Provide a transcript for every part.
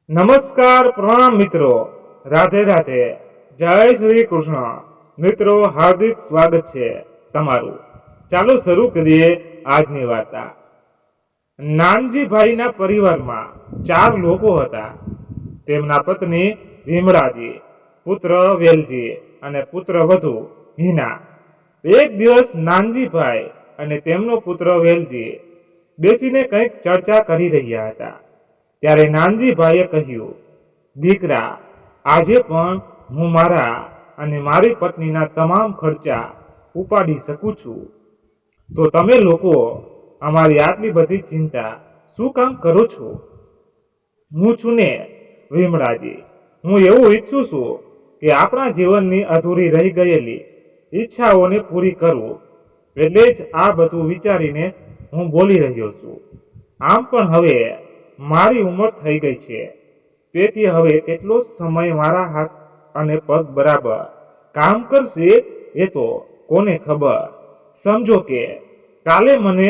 નમસ્કાર, પ્રણામ મિત્રો, રાધે રાધે, જય શ્રી કૃષ્ણ. મિત્રો, હાર્દિક સ્વાગત છે તમારું. ચાલો શરૂ કરીએ આજની વાર્તા. નાનજીભાઈના પરિવારમાં 4 લોકો હતા. તેમના પત્ની વિમળાજી, પુત્ર વેલજી અને પુત્ર વધુ હિના. એક દિવસ નાનજીભાઈ અને તેમનો પુત્ર વેલજી બેસીને કંઈક ચર્ચા કરી રહ્યા હતા. ત્યારે નાનજીભાઈએ કહ્યું, દીકરા, આજે પણ હું મારા અને મારી પત્નીના તમામ ખર્ચા ઉપાડી શકું છું, તો તમે લોકો અમારી આટલી બધી ચિંતા શું કામ કરો છો? હું છું ને વિમળાજી, હું એવું ઈચ્છું છું કે આપણા જીવનની અધૂરી રહી ગયેલી ઈચ્છાઓને પૂરી કરવું, એટલે જ આ બધું વિચારીને હું બોલી રહ્યો છું. આમ પણ હવે મારી ઉંમર થઈ ગઈ છે, તેથી હવે કેટલો સમય મારા હાથ અને પગ બરાબર કામ કરશે એ તો કોને ખબર. સમજો કે કાલે મને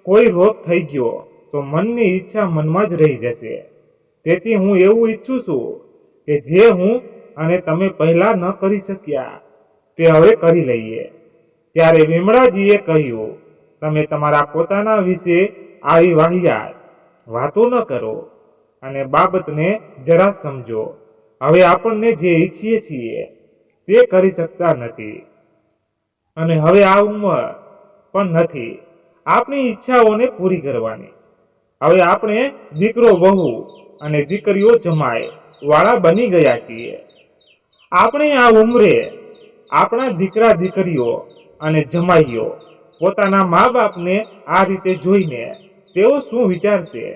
કોઈ રોગ થઈ ગયો તો મનની ઈચ્છા મનમાં જ રહી જશે. તેથી હું એવું ઈચ્છું છું કે જે હું અને તમે પહેલા ન કરી શક્યા તે હવે કરી લઈએ. ત્યારે વિમળાજીએ કહ્યું, તમે તમારા પોતાના વિશે આવી વાહિયાત વાતો ન કરો અને બાબતને જરા સમજો. હવે આપણને જે ઈચ્છીએ છીએ તે કરી શકતા નથી અને હવે આ ઉંમર પણ નથી આપણી ઈચ્છાઓને પૂરી કરવાની. હવે આપણે દીકરો વહુ અને દીકરીઓ જમાય વાળા બની ગયા છીએ. આપણે આ ઉંમરે આપણા દીકરા દીકરીઓ અને જમાઈઓ પોતાના મા બાપને આ રીતે જોઈને તેઓ શું વિચારશે?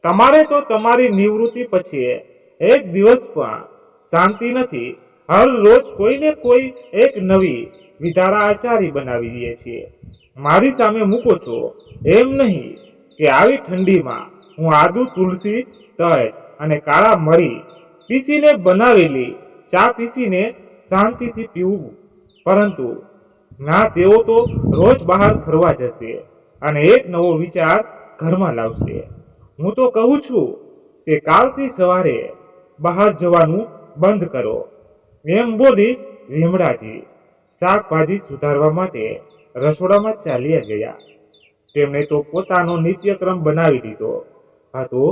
તમારે તો તમારી નિવૃત્તિ પછી એક દિવસ પણ શાંતિ નથી. હર રોજ કોઈને કોઈ એક નવી વિધારા આચારી બનાવી દે છે. મારી સામે મૂકો છો એમ નહીં કે આવી ઠંડીમાં હું આદુ, તુલસી, તજ અને કાળા મરી પીસીને બનાવેલી ચા પીસીને શાંતિથી પીવું, પરંતુ ના, તેઓ તો રોજ બહાર ફરવા જશે અને એક નવો વિચાર ઘરમાં લાવશે. હું તો કહું છું કે કાલથી સવારે બહાર જવાનું બંધ કરો. એમ બોલી વિમળાજી શાકભાજી સુધારવા માટે રસોડામાં ચાલ્યા ગયા. તેમણે તો પોતાનો નિત્યક્રમ બનાવી દીધો હતો.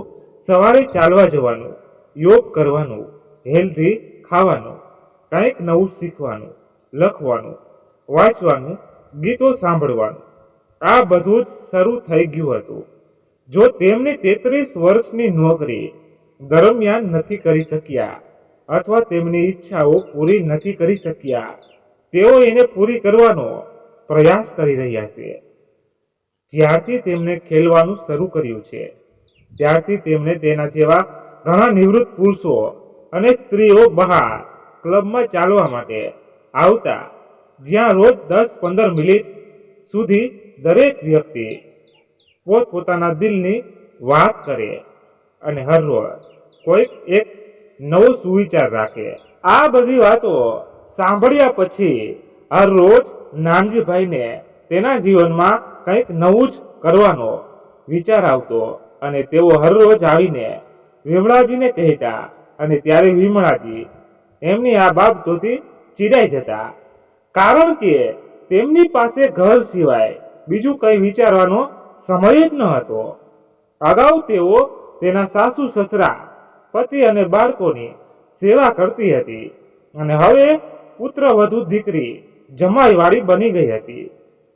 સવારે ચાલવા જવાનું, યોગ કરવાનું, હેલ્ધી ખાવાનું, કંઈક નવું શીખવાનું, લખવાનું, વાંચવાનું, ગીતો સાંભળવાનું, આ બધું જ શરૂ થઈ ગયું હતું. જો તેમની 33 વર્ષની નોકરી દરમિયાન નથી કરી શક્યા અથવા તેમની ઈચ્છાઓ પૂરી નથી કરી શક્યા, તેઓ એને પૂરી કરવાનો પ્રયાસ કરી રહ્યા છે. જ્યારથી તેમણે ખેલવાનું શરૂ કર્યું છે ત્યારથી તેમણે તેના જેવા ઘણા નિવૃત્ત પુરુષો અને સ્ત્રીઓ બહાર ક્લબમાં ચાલવા માટે આવતા, જ્યાં રોજ 10-15 મિનિટ સુધી દરેક વ્યક્તિ પોતપોતાના દિલની વાત કરે અને હરરોજ કોઈક એક નવો સુવિચાર રાખે. આ બધી વાતો સાંભળ્યા પછી હરરોજ નાનજીભાઈને તેના જીવનમાં કંઈક નવું જ કરવાનો વિચાર આવતો અને તેઓ હરરોજ આવીને વિમળાજીને કહેતા અને ત્યારે વિમળાજી એમની આ બાબતોથી ચીડાઈ જતા, કારણ કે તેમની પાસે ઘર સિવાય બીજું કંઈ વિચારવાનો સમય જ ન હતો. અગાઉ તેઓ તેના સાસુ સસરા, પતિ અને બાળકોની સેવા કરતી હતી અને હવે પુત્ર વધુ દીકરી જમાઈવાળી બની ગઈ હતી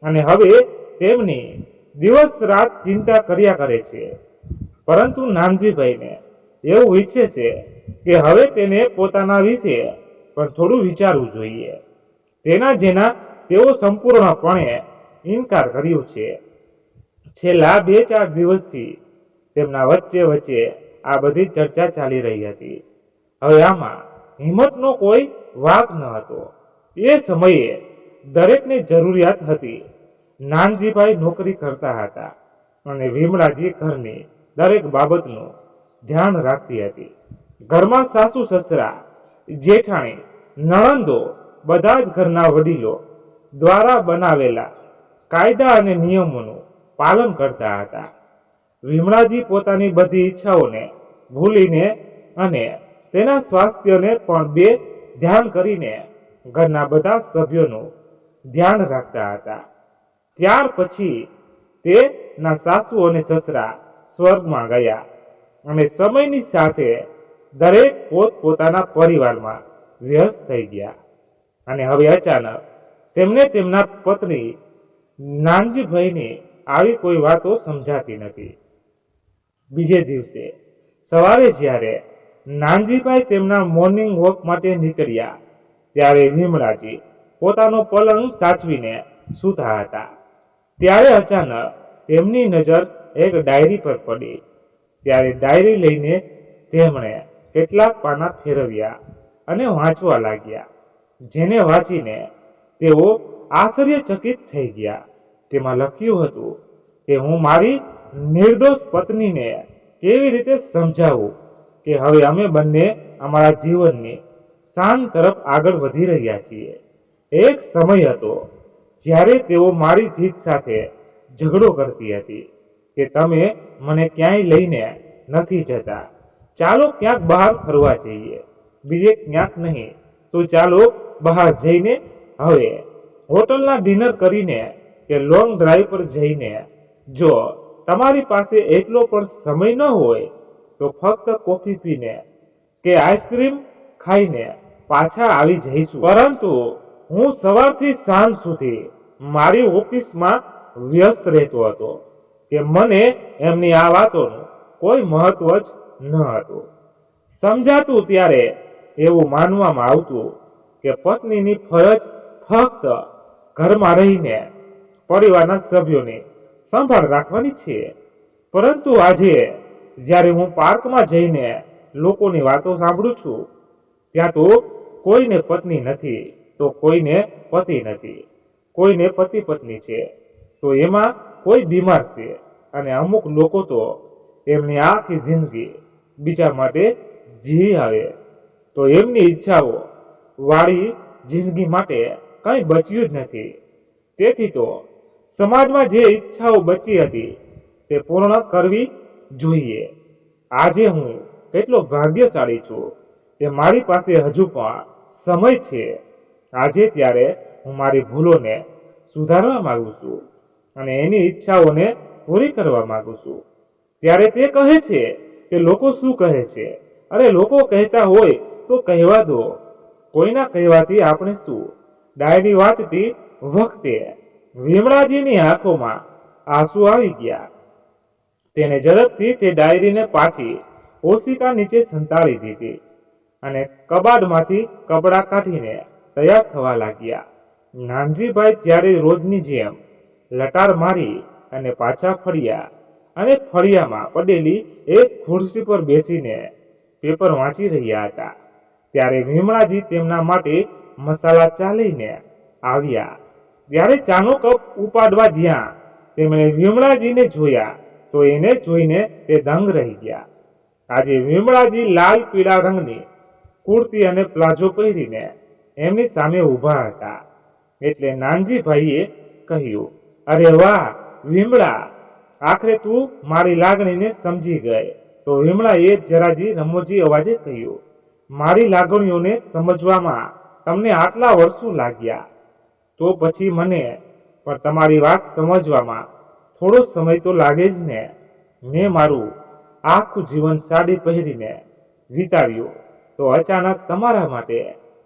અને હવે તેમની દિવસ રાત ચિંતા કર્યા કરે છે. પરંતુ નાનજીભાઈને એવું ઈચ્છે છે કે હવે તેને પોતાના વિશે પણ થોડું વિચારવું જોઈએ. જેના તેઓ સંપૂર્ણપણે ઇનકાર કર્યો છે. છેલ્લા 2-4 દિવસથી તેમના વચ્ચે આ બધી ચર્ચા ચાલી રહી હતી. હવે આમાં હિંમતનો કોઈ વાંક ન હતો. એ સમયે દરેકને જરૂરિયાત હતી. નાનજીભાઈ નોકરી કરતા હતા અને વિમળાજી ઘરની દરેક બાબતનું ધ્યાન રાખતી હતી. ઘરમાં સાસુ સસરા, જેઠાણી, નણંદો બધા જ ઘરના વડીલો દ્વારા બનાવેલા કાયદા અને નિયમોનું પાલન કરતા હતા. વિમળાજી પોતાની બધી ઈચ્છાઓને ભૂલીને અને તેના સ્વાસ્થ્યને પણ બે ધ્યાન કરીને ઘરના બધા સભ્યોનું ધ્યાન રાખતા હતા. ત્યાર પછી તેના સાસુ અને સસરા સ્વર્ગમાં ગયા અને સમયની સાથે દરેક પોતપોતાના પરિવારમાં વ્યસ્ત થઈ ગયા. અને હવે અચાનક તેમને તેમના પત્ની નાનજીભાઈની આવી કોઈ વાતો સમજાતી નથી. બીજે દિવસે સવારે જ્યારે નાનજીભાઈ તેમના મોર્નિંગ વોક માટે નીકળ્યા ત્યારે વિમળાજી પોતાનો પલંગ સાચવીને સૂતા હતા. ત્યારે અચાનક તેમની નજર એક ડાયરી પર પડી. ત્યારે ડાયરી લઈને તેમણે કેટલાક પાના ફેરવ્યા અને વાંચવા લાગ્યા, જેને વાંચીને તેઓ આશ્ચર્યચકિત થઈ ગયા. તેમાં લખ્યું હતું કે હું મારી નિર્દોષ પત્નીને કેવી રીતે સમજાવું કે હવે અમે બંને અમારા જીવનની શાન તરફ આગળ વધી રહ્યા છીએ. એક સમય હતો જ્યારે તેઓ મારી જીત સાથે ઝઘડો કરતી હતી કે તમે મને ક્યાંય લઈને નથી જતા, ચાલો ક્યાંક બહાર ફરવા જઈએ, બીજે ક્યાંક નહીં તો ચાલો બહાર જઈને હવે હોટલના ડિનર કરીને કે લોંગ ડ્રાઈવ પર જઈને, જો તમારી પાસે એટલો પણ સમય ન હોય તો ફક્ત કોફી પીને કે આઈસ્ક્રીમ ખાઈને પાછા આવી જઈશું. પરંતુ હું સવારથી સાંજ સુધી મારી ઓફિસમાં વ્યસ્ત રહેતો હતો કે મને એમની આ વાતોનું કોઈ મહત્વ જ ન હતું. સમજાતું ત્યારે એવું માનવામાં આવતું કે પત્નીની ફરજ ફક્ત ઘરમાં રહીને પરિવારના સભ્યોની સંભાળ રાખવાની છે. પરંતુ આજે જ્યારે હું પાર્કમાં જઈને લોકોની વાતો સાંભળું છું, ત્યાં તો કોઈને પત્ની નથી તો કોઈને પતિ નથી, કોઈને પતિ પત્ની છે તો એમાં કોઈ બીમાર છે, અને અમુક લોકો તો એમની આખી જિંદગી બીજા માટે જીવી આવે તો એમની ઈચ્છાઓ વાળી જિંદગી માટે કંઈ બચ્યું જ નથી. તેથી તો સમાજમાં જે ઈચ્છાઓ બચી હતી તે પૂર્ણ કરવી જોઈએ. આજે હું કેટલો ભાગ્યશાળી છું કે મારી પાસે હજુ પણ સમય છે. આજે ત્યારે હું મારી ભૂલોને સુધારવા માંગુ છું અને એની ઈચ્છાઓને પૂરી કરવા માંગુ છું. ત્યારે તે કહે છે કે લોકો શું કહે છે? અરે લોકો કહેતા હોય તો કહેવા દો, કોઈના કહેવાથી આપણે શું? ડાયરી વાંચતી વખતે વિમળાજીની આંખોમાં આંસુ આવી ગયા. તેને ઝડપથી તે ડાયરીને પાછી ઓશિકા નીચે સંતાડી દીધી અને કબાટમાંથી કપડાં કાઢીને તૈયાર થવા લાગ્યા. નાનજીભાઈ જ્યારે રોજની જેમ લટાર મારી અને પાછા ફર્યા અને ફળિયામાં પડેલી એક ખુરશી પર બેસીને પેપર વાંચી રહ્યા હતા. ત્યારે વિમળાજી તેમના માટે મસાલા ચા લઈને આવ્યા. ત્યારે ચાનો કપ ઉપાડવા જ્યાં તેમણે વિમળાજીને જોયા તો એને જોઈને તે દંગ રહી ગયા. આજે વિમળાજી લાલ પીળા રંગની કુર્તી અને પ્લાઝો પહેરીને એમની સામે ઊભા હતા. એટલે નાનજીભાઈએ કહ્યું, અરે વાહ વિમળા, આખરે તું મારી લાગણીને સમજી ગઈ. તો વિમળાએ જરાજી રમોજી અવાજે કહ્યું, મારી લાગણીઓને સમજવામાં તમને આટલા વર્ષો લાગ્યા તો પછી મને પણ તમારી વાત સમજવામાં થોડો સમય તો લાગે જ ને. મેં મારું આખું જીવન સાડી પહેરીને વિતાવ્યું તો અચાનક તમારા માટે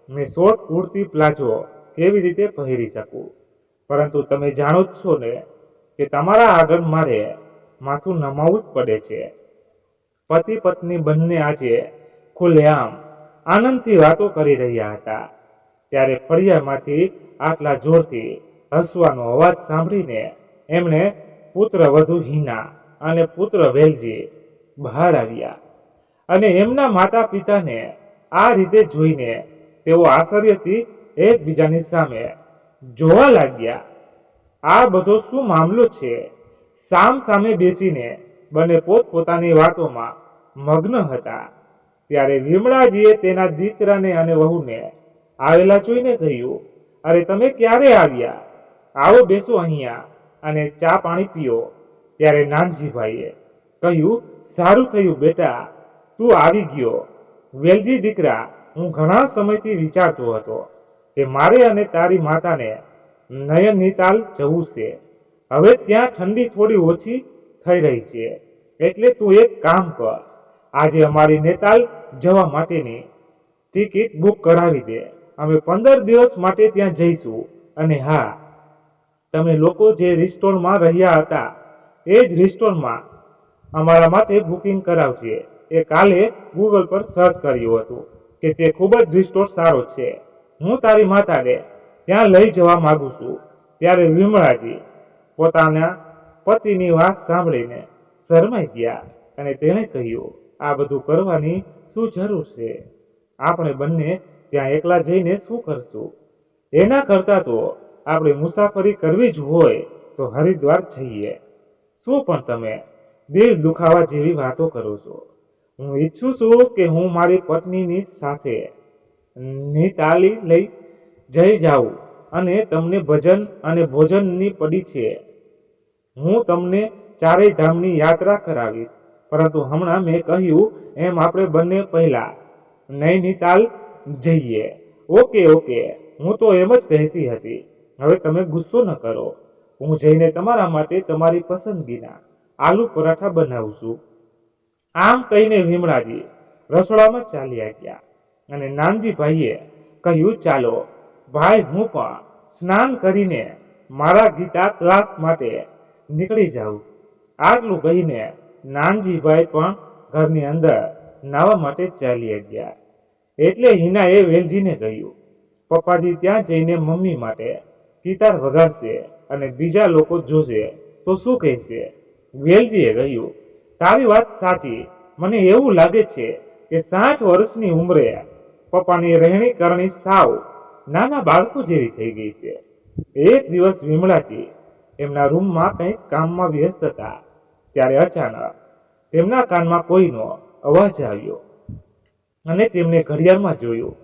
મેં શોર્ટ કુર્તી પ્લાઝો કેવી રીતે પહેરી શકું? પરંતુ તમે જાણો જ છો ને કે તમારા આગળ મારે માથું નમાવવું જ પડે છે. પતિ પત્ની બંને આજે ખુલ્લેઆમ આનંદથી વાતો કરી રહ્યા હતા. ત્યારે ફળિયામાંથી આટલા જોરથી હસવાનો અવાજ સાંભળીને એમણે પુત્ર વધુ હિના અને પુત્ર વેલજી બહાર આવ્યા અને એમના માતા પિતાને આ રીતે જોઈને તેઓ આશ્ચર્યથી એકબીજાની સામે જોવા લાગ્યા. આ બધો શું મામલો છે? સામ સામે બેસીને બંને પોતપોતાની વાતોમાં મગ્ન હતા. ત્યારે વિમળાજીએ તેના દીકરાને અને વહુને આવેલા જોઈને કહ્યું, અરે તમે ક્યારે આવ્યા? આવો બેસો અહીંયા અને ચા પાણી પીઓ. ત્યારે નાનજીભાઈએ કહ્યું, સારું થયું બેટા તું આવી ગયો. વેલજી દીકરા, હું ઘણા સમયથી વિચારતો હતો કે મારે અને તારી માતાને નયનીતાલ જવું છે. હવે ત્યાં ઠંડી થોડી ઓછી થઈ રહી છે, એટલે તું એક કામ કર, આજે અમારી નેતાલ જવા માટેની ટિકિટ બુક કરાવી દે. અમે 15 દિવસ માટે ત્યાં જઈશું. અને હા, તમે લોકો જે રિસ્ટોરન્ટમાં રહ્યા હતા એ જ રિસ્ટોરન્ટમાં અમારા માટે બુકિંગ કરાવજે. એ કાલે ગૂગલ પર સર્ચ કર્યું હતું કે તે ખૂબ જ રિસ્ટોર સારો છે. હું તારી માતાને ત્યાં લઈ જવા માંગુ છું. ત્યારે વિમળાજી પોતાના પતિની વાત સાંભળીને શરમાઈ ગયા અને તેણે કહ્યું, આ બધું કરવાની શું જરૂર છે? આપણે બંને ત્યાં એકલા જઈને શું કરશું? એના કરતાં તો આપણે મુસાફરી કરવી જ હોય તો હરિદ્વાર જઈએ. શું પણ તમે દિલ દુખાવા જેવી વાતો કરો છો? હું ઈચ્છું છું કે હું મારી પત્નીની સાથે નીતાલી લઈ જઈ જાઉં અને તમને ભજન અને ભોજનની પડી છે. હું તમને ચારેય ધામની યાત્રા કરાવીશ. પરંતુ હમણાં મેં કહ્યું એમ આપણે બંને પહેલા નૈનીતાલ જઈએ. ઓકે ઓકે, હું તો એમ જ કહેતી હતી. હવે તમે ગુસ્સો ન કરો. હું જઈને તમારા માટે તમારી પસંદગીના આલુ પરાઠા બનાવું છું. આમ કહીને વિમળાજી રસોડામાં ચાલ્યા ગયા અને નાનજીભાઈએ કહ્યું, ચાલો ભાઈ, હું પણ સ્નાન કરીને મારા ગીતા ક્લાસ માટે નીકળી જાઉં. આટલું કહીને નાનજીભાઈ પણ ઘરની અંદર નાવા માટે ચાલ્યા ગયા. એટલે હિનાએ વેલજીને કહ્યું, પપ્પાજી ત્યાં જઈને મમ્મી માટે ગિટાર વગાડશે અને બીજા લોકો જોશે તો શું કહેશે? વેલજીએ કહ્યું, તારી વાત સાચી. મને એવું લાગે છે કે 60 વર્ષની ઉંમરે પપ્પાની રહેણી કરણી સાવ નાના બાળકો જેવી થઈ ગઈ છે. એક દિવસ વિમળાજી એમના રૂમમાં કંઈક કામમાં વ્યસ્ત હતા. ત્યારે અચાનક તેમના કાનમાં કોઈનો અવાજ આવ્યો અને તેમને ઘડિયાળમાં જોયું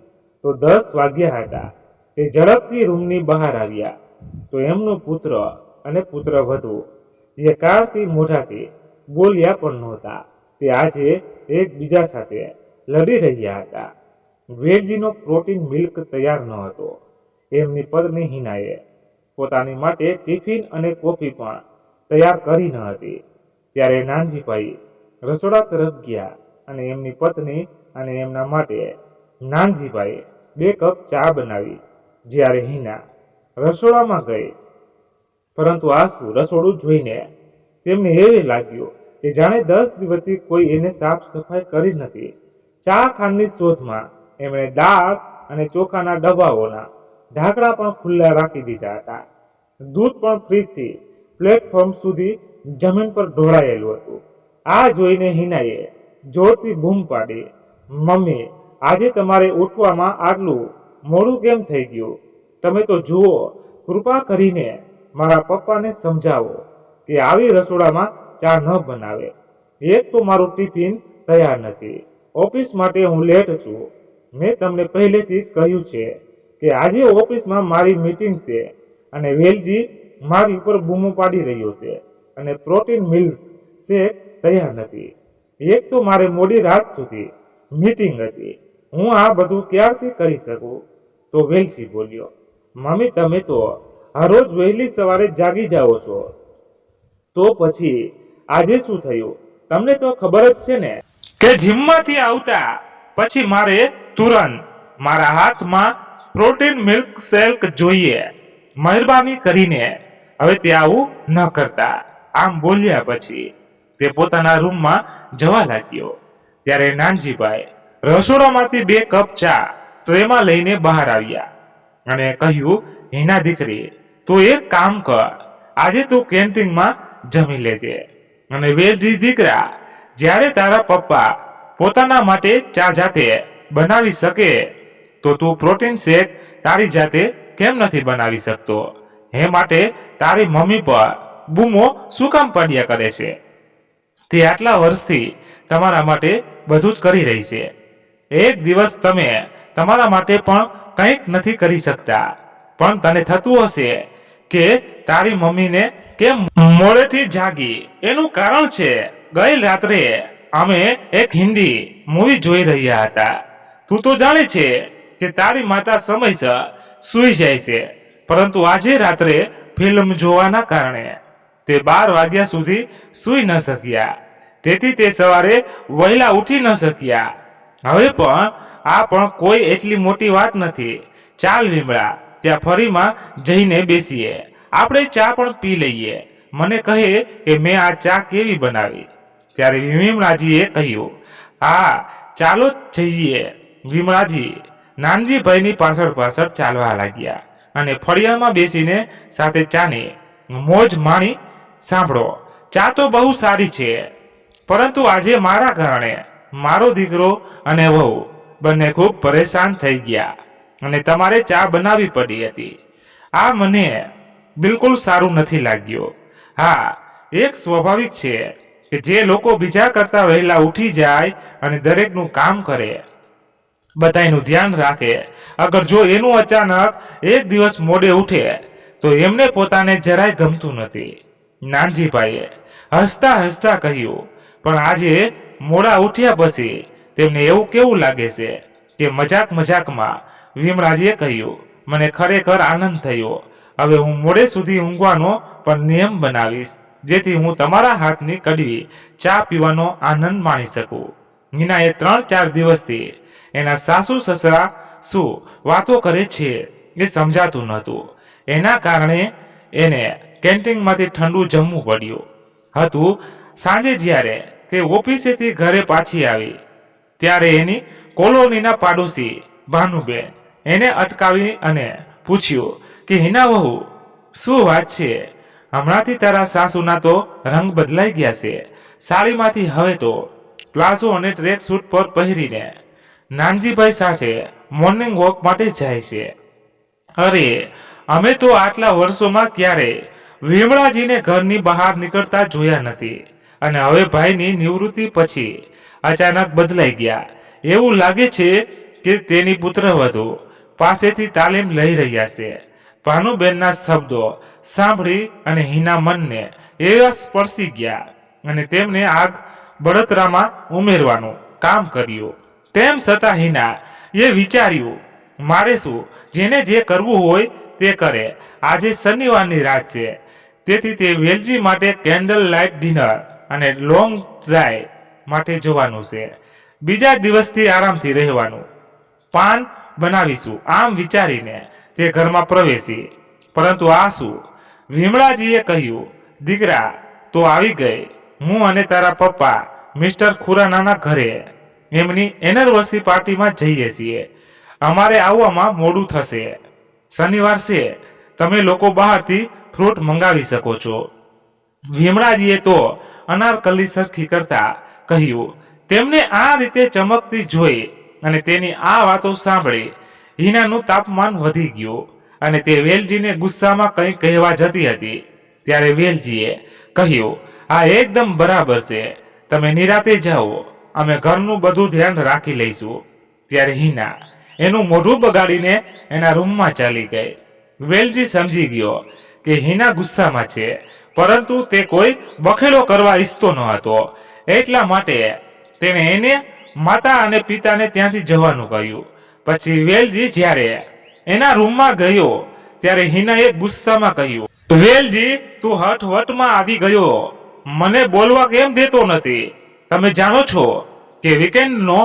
તો 10 વાગ્યા હતા. તે ઝડપથી રૂમની બહાર આવ્યા તો એમનો પુત્ર અને પુત્રવધુ, જે કાળથી મોઢાથી બોલ્યા પણ નહોતા, તે આજે એકબીજા સાથે લડી રહ્યા હતા. વેલજીનો પ્રોટીન મિલ્ક તૈયાર ન હતો. એમની પત્ની હિનાએ પોતાની માટે ટિફિન અને કોફી પણ તૈયાર કરી ન હતી. ત્યારે નાનજીભાઈ રસોડા તરફ ગયા અને એમની પત્ની અને એમના માટે નાનજીભાઈ 2 કપ ચા બનાવી. જ્યારે હિના રસોડામાં ગઈ, પરંતુ આ શું, રસોડું જોઈને તેમને એવું લાગ્યું કે જાણે 10 દિવસથી કોઈ એને સાફ સફાઈ કરી નથી. ચા ખાંડની શોધમાં એમણે દાળ અને ચોખાના ડબ્બાઓના ઢાંકણા પણ ખુલ્લા રાખી દીધા હતા. દૂધ પણ ફ્રીજથી પ્લેટફોર્મ સુધી જમીન પર ઢોળાયેલું હતું. આ જોઈને હિનાએ જોરથી બૂમ પાડી, મમ્મી, આજે તમારે ઉઠવામાં આટલું મોડું કેમ થઈ ગયું? તમે તો જુઓ, કૃપા કરીને મારા પપ્પાને સમજાવો કે આવી રસોડામાં ચા ન બનાવે. એક તો મારું ટિફિન તૈયાર નથી, ઓફિસ માટે હું લેટ છું. મેં તમને પહેલેથી જ કહ્યું છે કે આજે ઓફિસમાં મારી મીટિંગ છે અને વેલજી મારી ઉપર બૂમો પાડી રહ્યો છે અને પ્રોટીન મિલ્ક શેક તૈયાર નથી. એક તો મારે મોડી રાત સુધી મીટિંગ હતી. હું આ બધું ક્યારથી કરી શકું? તો વેલજી બોલ્યો, મમ્મી, તમે તો હરરોજ વહેલી સવારે જાગી જાઓ છો, તો પછી આજે શું થયું? તમને તો ખબર જ છે ને કે જીમમાંથી આવતા પછી મારે તુરંત મારા હાથમાં પ્રોટીન મિલ્ક શેક જોઈએ. મહેરબાની કરીને હવે તે આવું ન કરતા. આમ બોલ્યા પછી તે પોતાના રૂમમાં જવા લાગ્યો. ત્યારે નાનજીભાઈ રસોડામાંથી 2 કપ ચા ટ્રેમાં લઈને બહાર આવ્યા અને કહ્યું, હિના દીકરી, તું એક કામ કર, આજે તું કેન્ટીનમાં જમી લેજે. અને વેલજી દીકરા, જ્યારે તારા પપ્પા પોતાના માટે ચા જાતે બનાવી શકે તો તું પ્રોટીન શેક તારી જાતે કેમ નથી બનાવી શકતો? હે માટે તારી મમ્મી પર બૂમો શું કામ પાડ્યા કરે છે? તે આટલા વર્ષથી તમારા માટે બધું જ કરી રહી છે. એક દિવસ તમે તમારા માટે પણ કંઈક નથી કરી શકતા. પણ તને થતું હશે કે તારી મમ્મીને કેમ મોડેથી જાગી, એનું કારણ છે ગઈ રાત્રે અમે એક હિન્દી મૂવી જોઈ રહ્યા હતા. તું તો જાણે છે કે તારી માતા સમયસર સૂઈ જાય છે, પરંતુ આજે રાત્રે ફિલ્મ જોવાના કારણે તે 12 વાગ્યા સુધી સૂઈ ન શક્યા. તેથી તે સવારે વહેલા ઉઠી ન શક્યા. હવે પણ આ પણ કોઈ એટલી મોટી વાત નથી. ચાલ વિમળા, ત્યાં ફરીમાં જઈને બેસીએ. આપણે ચા પણ પી લઈએ. મને કહે કે મેં આ ચા કેવી બનાવી. ત્યારે વિમળાજીએ કહ્યું, હા ચાલો જઈએ. વિમળાજી નાનજીભાઈની પાછળ પાછળ ચાલવા લાગ્યા અને ફળિયામાં બેસીને સાથે ચાની મોજ માણી. સાંભળો, ચા તો બહુ સારી છે, પરંતુ આજે મારા કારણે મારો દીકરો અને વહુ બંને ખૂબ પરેશાન થઈ ગયા અને તમારે ચા બનાવવી પડી હતી. આ મને બિલકુલ સારું નથી લાગ્યું. હા, એક સ્વાભાવિક છે કે જે લોકો બીજા કરતા વહેલા ઉઠી જાય અને દરેકનું કામ કરે, બધાનું ધ્યાન રાખે, અગર જો એનું અચાનક એક દિવસ મોડે ઉઠે તો એમને પોતાને જરાય ગમતું નથી. નાનજીભાઈએ હસતા હસતા કહ્યું, પણ આજે મોડા ઉઠ્યા પછી તેમને એવું કેવું લાગે છે કે મજાક મજાકમાં વિમળાજીએ કહ્યું, મને ખરેખર આનંદ થયો. હવે હું મોડે સુધી ઊંઘવાનો પણ નિયમ બનાવીશ, જેથી હું તમારા હાથની કડવી ચા પીવાનો આનંદ માણી શકું. હિનાએ 3-4 દિવસથી એના સાસુ સસરા શું વાતો કરે છે એ સમજાતું નહોતું. એના કારણે એને કેન્ટીનમાંથી ઠંડુ જમવું પડ્યું હતું. સાંજે જ્યારે તે ઓફિસેથી ઘરે પાછી આવી ત્યારે એની કોલોનીના પાડોશી ભાનુબેન એને અટકાવી અને પૂછ્યું કે હિના વહુ, શું વાત છે? હમણાંથી તારા સાસુના તો રંગ બદલાઈ ગયા છે. સાડીમાંથી હવે તો પ્લાઝો અને ટ્રેક સૂટ પર પહેરીને નાનજીભાઈ સાથે મોર્નિંગ વોક માટે જાય છે. અરે, અમે તો આટલા વર્ષોમાં ક્યારેય વિમળાજીને ઘરની બહાર નીકળતા જોયા નથી, અને હવે ભાઈની નિવૃત્તિ પછી અચાનક બદલાઈ ગયા. એવું લાગે છે કે તેની પુત્રવધુ પાસેથી તાલીમ લઈ રહ્યા છે. ભાનુબેનના શબ્દો સાંભળી અને હિના મનને એવા સ્પર્શી ગયા અને તેમને આગ બળતરામાં ઉમેરવાનું કામ કર્યું. તેમ છતાં હિના એ વિચાર્યું, મારે શું, જેને જે કરવું હોય તે કરે. આજે શનિવારની રાત છે, તેથી તે વેલજી માટે કેન્ડલ લાઇટ ડિનર અને લોંગ ડ્રાઈવ માટે જવાનું છે. બીજા દિવસથી આરામથી રહેવાનું, પાન બનાવીશું, આમ વિચારીને તે ઘરમાં પ્રવેશી. પરંતુ આ શું? વિમળાજીએ કહ્યું, દીકરા તો આવી ગઈ. હું અને તારા પપ્પા મિસ્ટર ખુરાનાના ઘરે એમની એનિવર્સરી પાર્ટીમાં જઈએ છીએ. અમારે આવવામાં મોડું થશે. શનિવાર છે, તમે લોકો બહારથી ફ્રૂટ મંગાવી શકો છો. વિમળાજીએ તો અનારકલી સરખી કરતા કહ્યું. તેમને આ રીતે ચમકતી જોઈ અને તેની આ વાતો સાંભળી હિનાનું તાપમાન વધી ગયું અને તે વેલજીને ગુસ્સામાં કંઈ કહેવા જતી હતી. ત્યારે વેલજીએ કહ્યું, આ એકદમ બરાબર છે, તમે નિરાતે જાઓ, અમે ઘરનું બધું ધ્યાન રાખી લઈશું. ત્યારે હિના એનું મોઢું બગાડીને એના રૂમમાં ચાલી ગઈ. વેલજી સમજી ગયો કે હિના ગુસ્સામાં છે, પરંતુ તે કોઈ બખેડો કરવા ઈચ્છતો ન હતો. એટલા માટે તેણે એને માતા અને પિતાને ત્યાંથી જવાનું કહ્યું. પછી વેલજી જ્યારે એના રૂમમાં ગયો ત્યારે હિનાએ ગુસ્સામાં કહ્યું, વેલજી, તું હઠવટમાં આવી ગયો. મને બોલવા કેમ દેતો નથી? તમે જાણો છો કે વીકેન્ડનો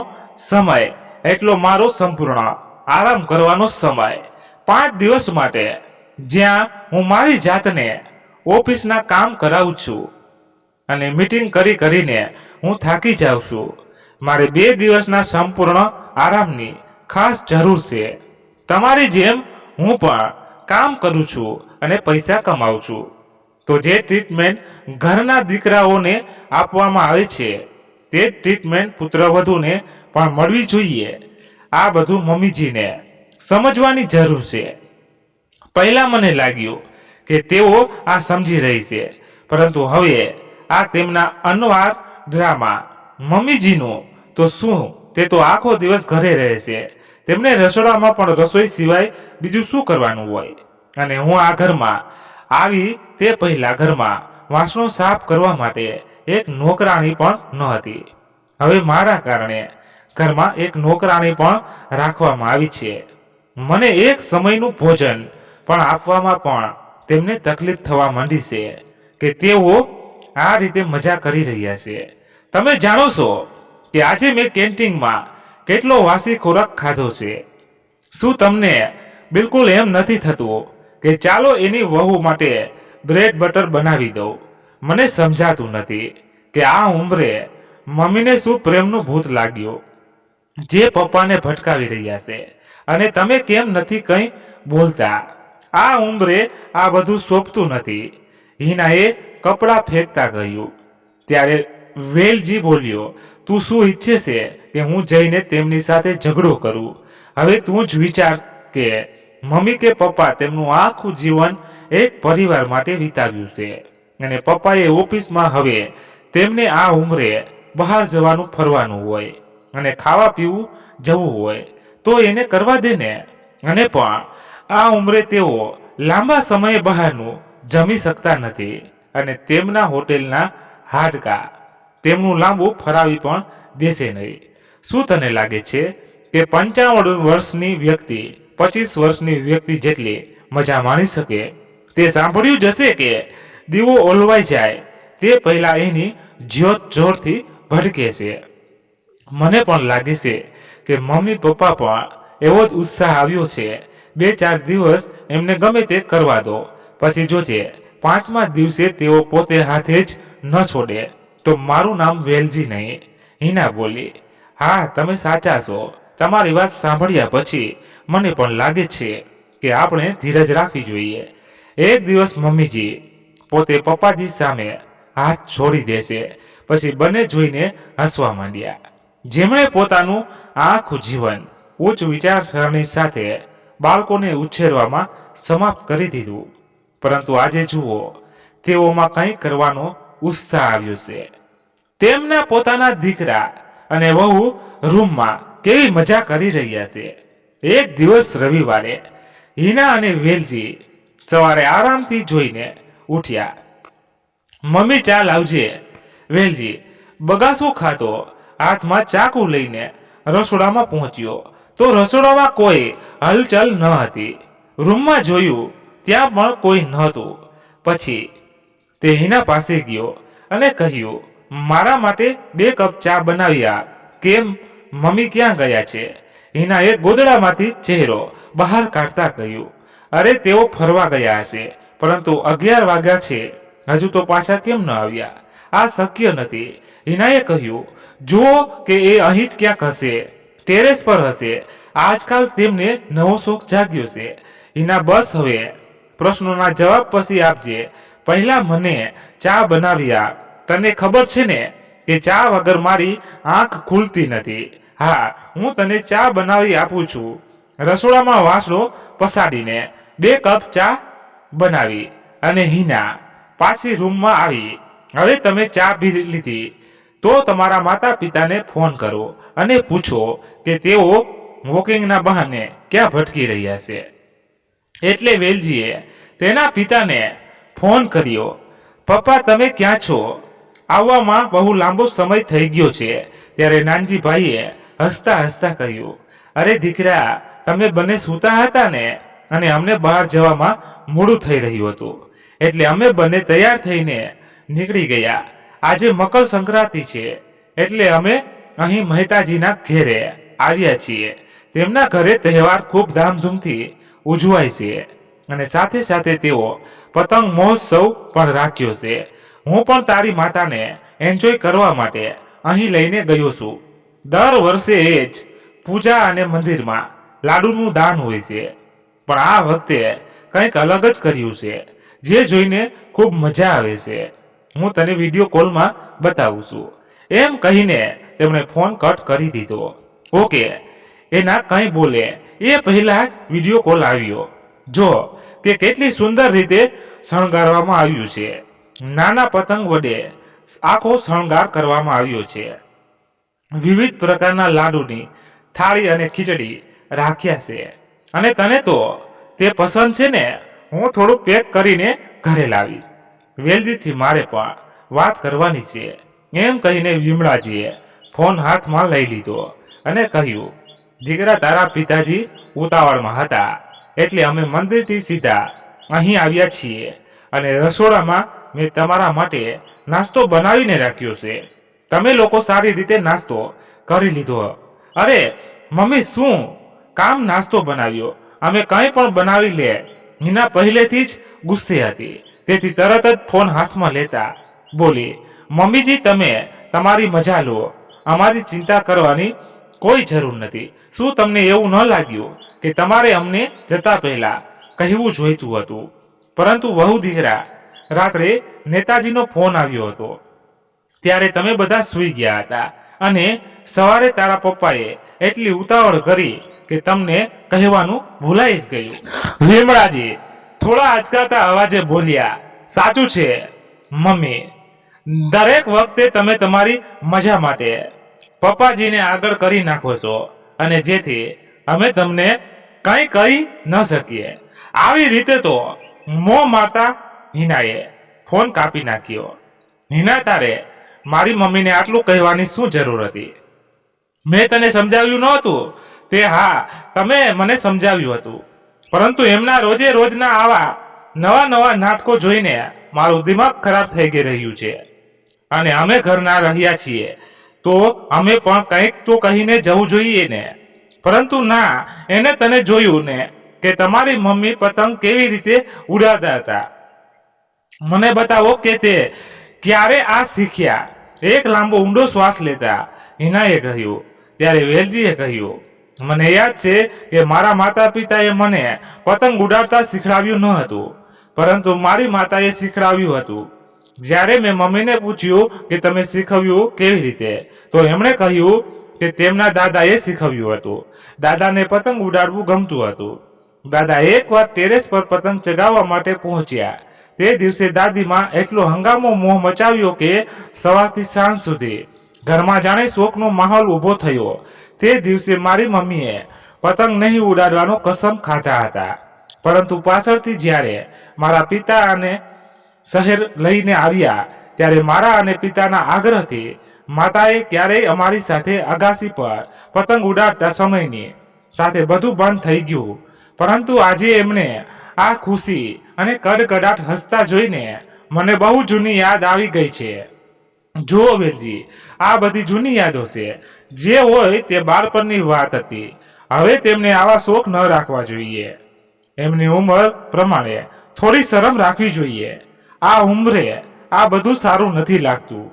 સમય એટલો મારો સંપૂર્ણ આરામ કરવાનો સમય. 5 દિવસ માટે જ્યાં હું મારી જાતને ઓફિસના કામ કરાવું છું અને મીટિંગ કરી કરીને હું થાકી જાઉં છું. મારે 2 દિવસના સંપૂર્ણ આરામની ખાસ જરૂર છે. તમારી જેમ હું પણ કામ કરું છું અને પૈસા કમાઉં છું. તો જે ટ્રીટમેન્ટ ઘરના દીકરાઓને આપવામાં આવે છે તે ટ્રીટમેન્ટ પુત્રવધૂને પણ મળવી જોઈએ. આ બધું મમ્મીજીને સમજવાની જરૂર છે. પહેલા મને લાગ્યું કે તેઓ આ સમજી રહી છે, પરંતુ હવે આ તેમના અનવાર ડ્રામા. મમ્મીજીનું તો શું, તે તો આખો દિવસ ઘરે રહે છે. તેમને રસોડામાં પણ રસોઈ સિવાય બીજું શું કરવાનું હોય? અને હું આ ઘરમાં આવી તે પહેલા ઘરમાં વાસણો સાફ કરવા માટે એક નોકરાણી પણ ન હતી. હવે મારા કારણે ઘરમાં એક નોકરાણી પણ રાખવામાં આવી છે. મને એક સમયનું ભોજન પણ આપવામાં પણ તેમને તકલીફ થવા માંડી છે કે તેઓ આ રીતે મજા કરી રહ્યા છે. તમે જાણો છો કે આજે મેં કેન્ટીનમાં કેટલો વાસી ખોરાક ખાધો છે. શું તમને બિલકુલ એમ નથી થતું કે ચાલો એની વહુ માટે બ્રેડ બટર બનાવી દઉં? મને સમજાતું નથી કે આ ઉંમરે મમ્મીને શું પ્રેમનું ભૂત લાગ્યું જે પપ્પાને ભટકાવી રહ્યા છે, અને તમે કેમ નથી કંઈ બોલતા? આ ઉંમરે આ બધું સોંપતું નથી. હિનાએ કપડાં ફેંકતા કહ્યું. ત્યારે વેલજી બોલ્યો, તું શું ઈચ્છે છે કે હું જઈને તેમની સાથે ઝઘડો કરું? હવે તું જ વિચાર કે મમ્મી કે પપ્પા તેમનું આખું જીવન એક પરિવાર માટે વિતાવ્યું છે, અને પપ્પાએ ઓફિસમાં હવે તેમને આ ઉંમરે બહાર જવાનું ફરવાનું હોય અને ખાવા પીવું જવું હોય તો એને કરવા દે ને. અને પણ આ ઉંમરે તેઓ લાંબા સમય બહારનું જમી શકતા નથી, અને તેમના હોટેલના હાડકા તેમનું લાંબુ ફરાવી પણ દેશે નહીં. શું તને લાગે છે કે 55 વર્ષની વ્યક્તિ 25 વર્ષની વ્યક્તિ જેટલી મજા માણી શકે? તે સાંભળ્યું જ હશે કે દીવો ઓલવાઈ જાય તે પહેલા એની જ્યોત જોરથી ભડકે છે. મને પણ લાગે છે કે મમ્મી પપ્પા પણ એવો જ ઉત્સાહ આવ્યો છે. 2-4 દિવસ એમને ગમે તે કરવા દો, પછી જોજે 5મા દિવસે તેઓ પોતે હાથે જ ન છોડે તો મારું નામ વેલજી નહીં. હિના બોલી, હા તમે સાચા છો. તમારી વાત સાંભળ્યા પછી મને પણ લાગે છે કે આપણે ધીરજ રાખવી જોઈએ. એક દિવસ મમ્મીજી પોતે પપ્પાજી સામે હાથ છોડી દેશે. પછી બંને જોઈને હસવા માંડ્યા. જેમણે પોતાનું આખું જીવન ઉચ્ચ વિચારસરણી સાથે બાળકોને ઉછેરવામાં સમાપ્ત કરી દીધું, પરંતુ આજે જુઓ તેઓમાં કંઈ કરવાનો ઉત્સાહ આવ્યો છે. તેમના પોતાના દીકરા અને વહુ રૂમમાં કેવી મજા કરી રહ્યા છે. એક દિવસ રવિવારે હિના અને વેલજી સવારે આરામથી જોઈને ઉઠ્યા. મમ્મી ચા લાવજે. વેલજી બગાસું ખાતો હાથમાં ચાકુ લઈને રસોડામાં પહોંચ્યો તો રસોડામાં કોઈ હલચલ ન હતી. રૂમમાં જોયું ત્યાં પણ કોઈ નહોતું. પછી તે હિના પાસે ગયો અને કહ્યું, મારા માટે 2 કપ ચા બનાવી આપ. કેમ, મમ્મી ક્યાં ગયા છે? હિનાએ ગોદડામાંથી ચહેરો બહાર કાઢતા કહ્યું, અરે તેઓ ફરવા ગયા હશે, પરંતુ 11 વાગ્યા છે, હજુ તો પાછા કેમ ન આવ્યા? આ શક્ય નથી. હિનાએ કહ્યું, જુઓ કે એ અહીં જ ક્યાંક હશે, ટેરેસ પર હશે. આજકાલ તેમને નવો શોખ જાગ્યો છે. હિના બસ હવે પ્રશ્નોના જવાબ પછી આપજે. પહેલા મને ચા બનાવી આપ. તને ખબર છે ને કે ચા વગર મારી આંખ ખુલતી નથી. હા, હું તને ચા બનાવી આપું છું. રસોડામાં વાસણો પસાડીને 2 કપ ચા બનાવી અને હિના પાછી રૂમમાં આવી. હવે તમે ચા પી લીધી તો તમારા માતા પિતાને ફોન કરો અને પૂછો કે તેઓ વોકિંગના બહાને ક્યાં ભટકી રહ્યા છે. એટલે વેલજીએ તેના પિતાને ફોન કર્યો. પપ્પા તમે ક્યાં છો? આવવામાં બહુ લાંબો સમય થઈ ગયો છે. ત્યારે નાનજીભાઈએ હસતા હસતા કહ્યું, અરે દીકરા, તમે બંને સૂતા હતા ને, અને અમને બહાર જવામાં મોડું થઈ રહ્યું હતું, એટલે અમે બંને તૈયાર થઈને નીકળી ગયા. આજે મકર સંક્રાંતિ છે, એટલે અમે અહીં મહેતાજીના ઘેરે આવ્યા છીએ. તેમના ઘરે તહેવાર ખૂબ ધામધૂમથી ઉજવાય છે, અને સાથે સાથે તેઓ પતંગ મહોત્સવ પણ રાખ્યો છે. હું પણ તારી માતાને એન્જોય કરવા માટે અહીં લઈને ગયો છું. દર વર્ષે એ જ પૂજા અને મંદિરમાં લાડુનું દાન હોય છે, પણ આ વખતે કંઈક અલગ જ કર્યું છે, જે જોઈને ખૂબ મજા આવે છે. હું તને વિડીયો કોલમાં બતાવું છું. એમ કહીને તેમણે ફોન કટ કરી દીધો. ઓકે, એના કંઈ બોલે એ પહેલા જ વિડીયો કોલ આવ્યો. જો કે કેટલી સુંદર રીતે શણગારવામાં આવ્યું છે. નાના પતંગ વડે આખો શણગાર કરવામાં આવ્યો છે. વિવિધ પ્રકારના લાડુની થાળી અને ખીચડી રાખ્યા છે. અને તને તો તે પસંદ છે ને? હું થોડું પેક કરીને ઘરે લાવીશ. વેલજીથી મારે પણ વાત કરવાની છે. એમ કહીને વિમળાજીએ ફોન હાથમાં લઈ લીધો અને કહ્યું, દીકરા, તારા પિતાજી ઉતાવળમાં હતા એટલે અમે મંદિરથી સીધા અહીં આવ્યા છીએ અને રસોડામાં મેં તમારા માટે નાસ્તો બનાવીને રાખ્યો છે. તમે લોકો સારી રીતે નાસ્તો કરી લીધો. અરે મમ્મી, શું કામ નાસ્તો બનાવ્યો? અમે કંઈ પણ બનાવી લે. હિના પહેલેથી જ ગુસ્સે હતી, તેથી તરત જ ફોન હાથમાં લેતા બોલી, મમ્મીજી, તમે તમારી મજા લો, અમારી ચિંતા કરવાની કોઈ જરૂર નથી. શું તમને એવું ન લાગ્યું કે તમારે અમને જતા પહેલા કહેવું જોઈતું હતું? પરંતુ વહુ દીકરા, રાત્રે નેતાજીનો ફોન આવ્યો હતો ત્યારે તમે બધા સૂઈ ગયા હતા અને સવારે તારા પપ્પાએ એટલી ઉતાવળ કરી કે તમને કહેવાનું ભૂલાઈ જ ગયું. લીમડાજી થોડા આંચકાતા અવાજે બોલ્યા, સાચું છે મમ્મી, દરેક વખતે તમે તમારી મજા માટે પપ્પાજીને આગળ કરી નાખો છો અને જેથી અમે તમને કંઈ કહી ન શકીએ. આવી રીતે તો મોં મારતા હિનાએ ફોન કાપી નાખ્યો. હિના, તારે મારી મમ્મીને આટલું કહેવાની શું જરૂર હતી? મેં તને સમજાવ્યું નહોતું તે? હા, તમે મને સમજાવ્યું હતું, પરંતુ એમના રોજે રોજના આવા નવા નવા નાટકો જોઈને મારું દિમાગ ખરાબ થઈ ગઈ રહ્યું છે અને અમે ઘરના રહ્યા છીએ તો અમે પણ કંઈક તો કહીને જવું જોઈએ ને. પરંતુ ના, એને તને જોયું ને કે તમારી મમ્મી પતંગ કેવી રીતે ઉડાડતા હતા. મને બતાવો કે તે ક્યારે આ શીખ્યા? એક લાંબો ઊંડો શ્વાસ લેતા હિનાએ કહ્યું. ત્યારે વેલજીએ કહ્યું, મને યાદ છે કે મારા માતા પિતાએ મને પતંગ ઉડાડતા શીખડાવ્યું ન હતું, પરંતુ મારી માતાએ શીખડાવ્યું હતું. જ્યારે મેં મમ્મીને પૂછ્યું કે તમે શીખવ્યું કેવી રીતે, તો એમણે કહ્યું કે તેમના દાદાએ શીખવ્યું હતું. દાદાને પતંગ ઉડાડવું ગમતું હતું. દાદા એકવાર ટેરેસ પર પતંગ ચગાવવા માટે પહોંચ્યા. તે દિવસે દાદીમાં એટલો હંગામો મોહ મચાવ્યો કે સવારથી સાંજ સુધી ઘરમાં જાણે શોકનો માહોલ ઊભો થયો. તે દિવસે મારી મમ્મીએ પતંગ નહીં ઉડાડવાનો કસમ ખાધા હતા, પરંતુ પાછળથી જ્યારે મારા પિતા અને શહેર લઈને આવ્યા ત્યારે મારા અને પિતાના આગ્રહથી માતાએ ક્યારેય અમારી સાથે અગાસી પર પતંગ ઉડાડતા સમયની સાથે બધું બંધ થઈ ગયું. પરંતુ આજે એમને આ ખુશી અને કડકડાટ હસતા જોઈને મને બહુ જૂની યાદ આવી ગઈ છે. જુઓ વેલજી, આ બધી જૂની યાદો છે. જે હોય તે બાળપણની વાત હતી. હવે તેમને આવા શોખ ન રાખવા જોઈએ. એમની ઉંમર પ્રમાણે થોડી શરમ રાખવી જોઈએ. આ ઉંમરે આ બધું સારું નથી લાગતું.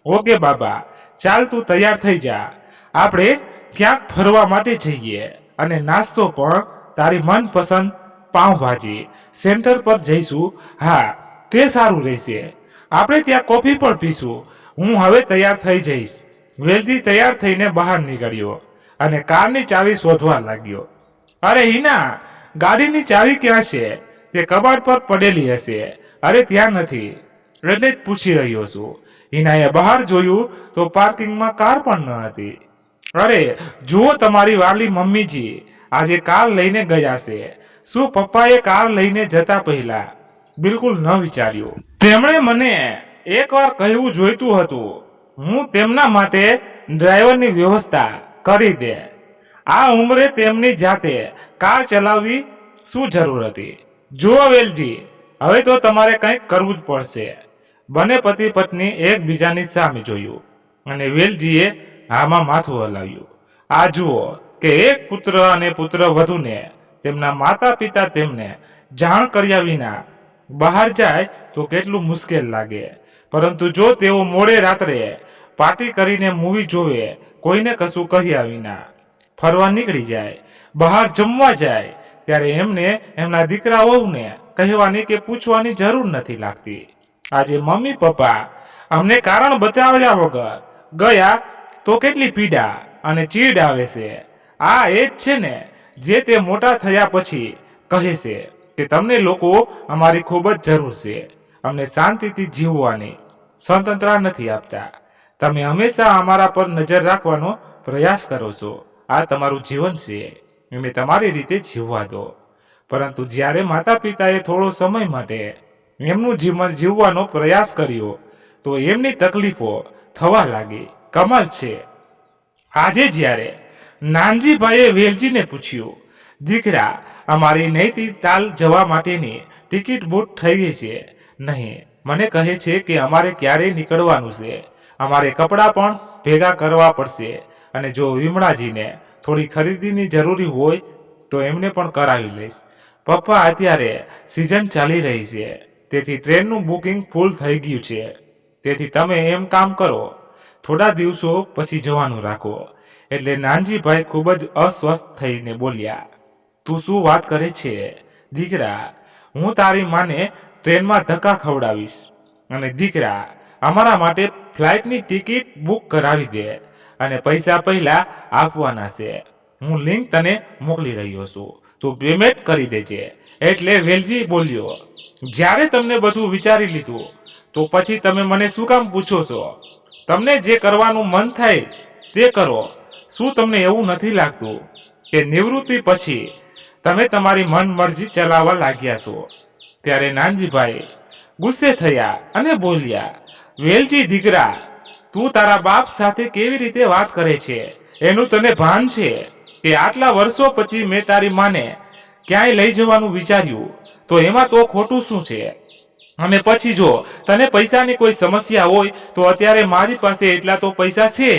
ઓકે બાબા, ચાલ તું તૈયાર થઈ જા. આપણે ક્યાંક ફરવા માટે જઈએ અને નાસ્તો પણ તારી મનપસંદ પાઉંભાજી સેન્ટર પર જઈશું. હા, તે સારું રહેશે. આપણે ત્યાં કોફી પણ પીશું. હું હવે તૈયાર થઈ જઈશ. વેલજી તૈયાર થઈને બહાર નીકળ્યો અને કારની ચાવી શોધવા લાગ્યો. અરે હિના, ગાડીની ચાવી ક્યાં છે? તે કબાટ પર પડેલી હશે. અરે ત્યાં નથી, એટલે જ પૂછી રહ્યો છું. હિનાએ બહાર જોયું તો પાર્કિંગમાં કાર પણ ન હતી. અરે જુઓ, તમારી વાલી મમ્મીજી આજે કાર લઈને ગયા છે. શું પપ્પાએ કાર લઈને જતા પહેલા બિલકુલ ન વિચાર્યું? તેમણે મને એકવાર કહેવું જોઈતું હતું, હું તેમના માટે ડ્રાઈવરની વ્યવસ્થા કરી દે. આ ઉંમરે તેમની જાતે કાર ચલાવવી શું જરૂર હતી? જુઓ વેલજી, હવે તો તમારે કંઈક કરવું જ પડશે. બંને પતિ પત્ની એકબીજાની સામે જોયું અને વેલજીએ હામાં માથું હલાવ્યું. આ જુઓ કે એક પુત્ર અને પુત્ર વધુને તેમના માતા પિતા તેમને જાણ કર્યા વિના બહાર જાય તો કેટલું મુશ્કેલ લાગે. પરંતુ જો તેઓ મોડે રાત્રે પાર્ટી કરીને મૂવી જોવે, કોઈને કશું કહ્યા વિના ફરવા નીકળી જાય, બહાર જમવા જાય, ત્યારે એમને એમના દીકરા વહુને કહેવાની કે પૂછવાની જરૂર નથી લાગતી. આજે મમ્મી પપ્પા અમને કારણ બતાવ્યા વગર ગયા તો કેટલી પીડા અને ચીડ આવે છે. આ એ જ છે ને જે તે મોટા થયા પછી કહે છે કે તમને લોકો અમારી ખૂબ જ જરૂર છે, અમને શાંતિથી જીવવાની સ્વતંત્રતા નથી આપતા. તમે હંમેશા અમારા પર નજર રાખવાનો પ્રયાસ કરો છો. આ તમારું જીવન છે, એને તમારી રીતે જીવવા દો. પરંતુ જ્યારે માતા પિતાએ થોડો સમય માટે એમનું જીવન જીવવાનો પ્રયાસ કર્યો તો એમની તકલીફો થવા લાગી. કમાલ છે, આજે જ્યારે નાનજીભાઈએ વેલજીને પૂછ્યું, દીકરા, અમારી નૈનીતાલ જવા માટેની ટિકિટ બુક થઈ ગઈ છે? નહીં, મને કહે છે કે અમારે ક્યારે નીકળવાનું છે, અમારે કપડાં પણ ભેગા કરવા પડશે, અને જો વિમળાજીને થોડી ખરીદીની જરૂરી હોય તો એમને પણ કરાવી લઈશ. પપ્પા, અત્યારે સિઝન ચાલી રહી છે, તેથી ટ્રેનનું બુકિંગ ફૂલ થઈ ગયું છે, તેથી તમે એમ કામ કરો, થોડા દિવસો પછી જવાનું રાખો. એટલે નાનજીભાઈ ખૂબ જ અસ્વસ્થ થઈને બોલ્યા, તું શું વાત કરે છે દીકરા? હું તારી માને ટ્રેનમાં ધક્કા ખવડાવીશ. અને દીકરા, અમારા માટે ફ્લાઇટની ટિકિટ બુક કરાવી દે, અને પૈસા પહેલા આપવાના છે. હું લિંક તને મોકલી રહ્યો છું, તું પેમેન્ટ કરી દેજે. એટલે વેલજી બોલ્યો, જ્યારે તમને બધું વિચારી લીધું તો પછી તમે મને શું કામ પૂછો છો? તમને જે કરવાનું મન થાય તે કરો. શું તમને એવું નથી લાગતું કે નિવૃત્તિ પછી તમે તમારી મન મરજી ચલાવવા લાગ્યા છો? ત્યારે નાનજીભાઈ ગુસ્સે થયા અને બોલ્યા, વેલજી દીકરા, તું તારા બાપ સાથે કેવી રીતે વાત કરે છે? એનું તને ભાન છે કે આટલા વર્ષો પછી મેં તારી માને ક્યાંય લઈ જવાનું વિચાર્યું તો એમાં તો ખોટું શું છે? અને પછી જો તને પૈસાની કોઈ સમસ્યા હોય તો અત્યારે મારી પાસે એટલા તો પૈસા છે